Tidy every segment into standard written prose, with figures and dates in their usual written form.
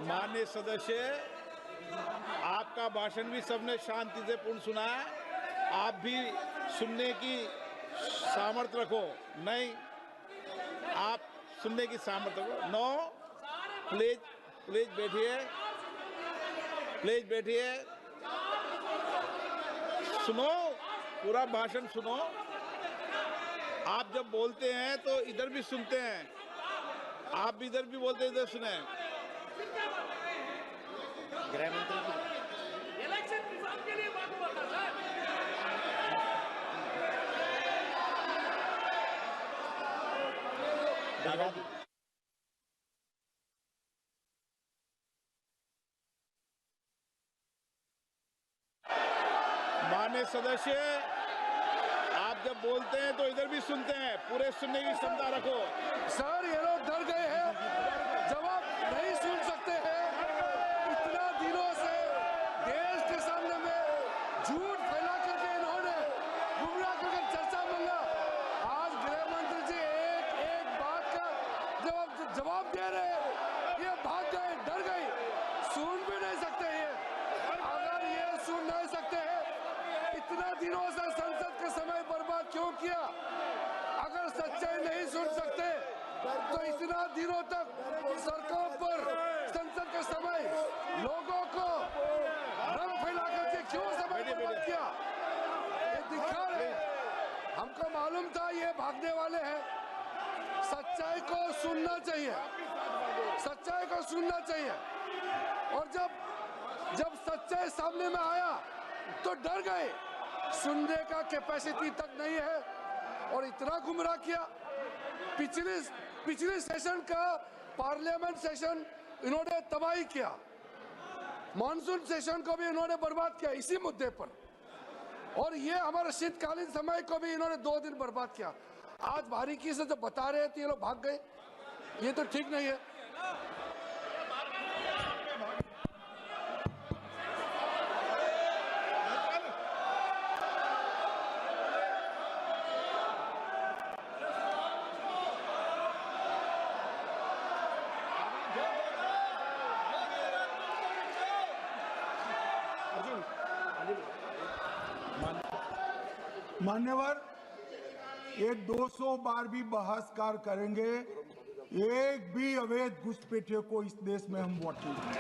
माननीय सदस्य, आपका भाषण भी सबने शांति से पूर्ण सुना है। आप भी सुनने की सामर्थ्य रखो। नहीं, आप सुनने की सामर्थ्य रखो। नो, प्लीज बैठिए, प्लीज बैठिए। सुनो, पूरा भाषण सुनो। आप जब बोलते हैं तो इधर भी सुनते हैं, आप भी इधर भी बोलते हैं, इधर सुने। गृह मंत्री इलेक्शन रिफॉर्म के लिए बात हुआ था सर। माननीय सदस्य, आप जब बोलते हैं तो इधर भी सुनते हैं, पूरे सुनने की क्षमता रखो। सर, ये लोग डर गए हैं, जवाब नहीं सुन सकते हैं। इतना दिनों से देश के सामने में झूठ फैला करके इन्होंने गुमराह करके चर्चा मांगा। आज गृह मंत्री जी एक बात का जवाब दे रहे हैं, ये भाग गए, डर गए, सुन भी नहीं सकते ये। अगर ये सुन नहीं सकते हैं, इतना दिनों से संसद का समय बर्बाद क्यों किया? अगर सच्चाई नहीं सुन सकते तो इतना दिनों तक सड़कों पर संसद का समय लोगों को रंग फैला करके क्यों समय बर्बाद किया? ये दिखा रहे। हमको मालूम था ये भागने वाले हैं। सच्चाई को सुनना चाहिए, सच्चाई को सुनना चाहिए। और जब सच्चाई सामने में आया तो डर गए, सुनने का कैपेसिटी तक नहीं है और इतना गुमराह किया। पिछले सेशन का पार्लियामेंट सेशन इन्होंने तबाही किया, मॉनसून सेशन को भी इन्होंने बर्बाद किया इसी मुद्दे पर, और ये हमारे शीतकालीन समय को भी इन्होंने 2 दिन बर्बाद किया। आज बारीकी से जो बता रहे थे ये लोग भाग गए, ये तो ठीक नहीं है। मान्यवर, ये 200 बार भी बहसकार करेंगे, एक भी अवैध घुसपैठियों को इस देश में हम वोट नहीं देंगे।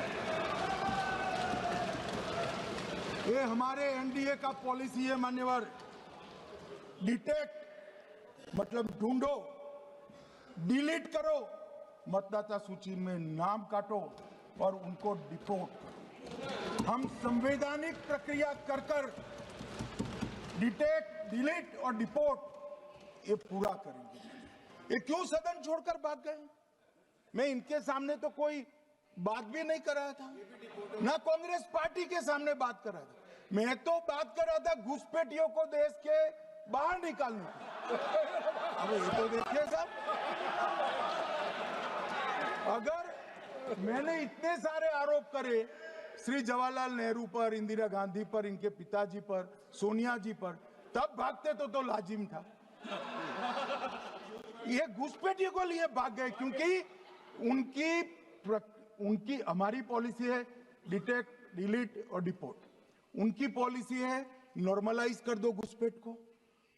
ये हमारे एनडीए का पॉलिसी है मान्यवर। डिटेक्ट मतलब ढूंढो, डिलीट करो, मतदाता सूची में नाम काटो और उनको डिपोर्ट करो। हम संवैधानिक प्रक्रिया कर डिटेक्ट, डिलीट और डिपोर्ट ये पूरा करेंगे। ये क्यों सदन छोड़कर भाग गए? मैं इनके सामने तो कोई बात भी नहीं कर रहा था, ना कांग्रेस पार्टी के सामने बात कर रहा था। मैं तो बात कर रहा था घुसपैठियों को देश के बाहर निकालने की। अब ये तो देखिए साहब, अगर मैंने इतने सारे आरोप करे श्री जवाहरलाल नेहरू पर, इंदिरा गांधी पर, इनके पिताजी पर, सोनिया जी पर, तब भागते तो लाजिम था। ये घुसपैठियों को लिए भाग गए क्योंकि उनकी हमारी पॉलिसी है डिटेक्ट, डिलीट और डिपोर्ट। उनकी पॉलिसी है नॉर्मलाइज कर दो घुसपैठ को,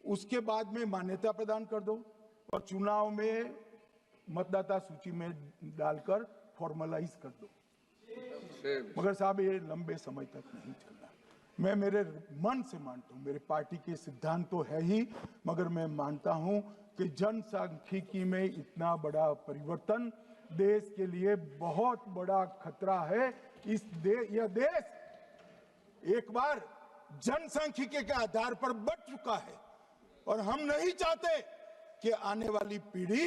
उसके बाद में मान्यता प्रदान कर दो और चुनाव में मतदाता सूची में डालकर फॉर्मलाइज कर दो। मगर साहब ये लंबे समय तक नहीं चलना। मैं मेरे मन से मानता हूँ, मेरे पार्टी के सिद्धांत तो है ही, मगर मैं मानता हूँ कि जनसांख्यिकी में इतना बड़ा परिवर्तन देश के लिए बहुत बड़ा खतरा है। यह देश एक बार जनसांख्यिकी के आधार पर बढ़ चुका है और हम नहीं चाहते कि आने वाली पीढ़ी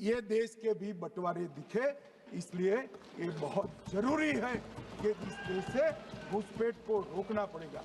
ये देश के भी बंटवारे दिखे। इसलिए ये बहुत जरूरी है कि इस देश से घुसपैठ को रोकना पड़ेगा।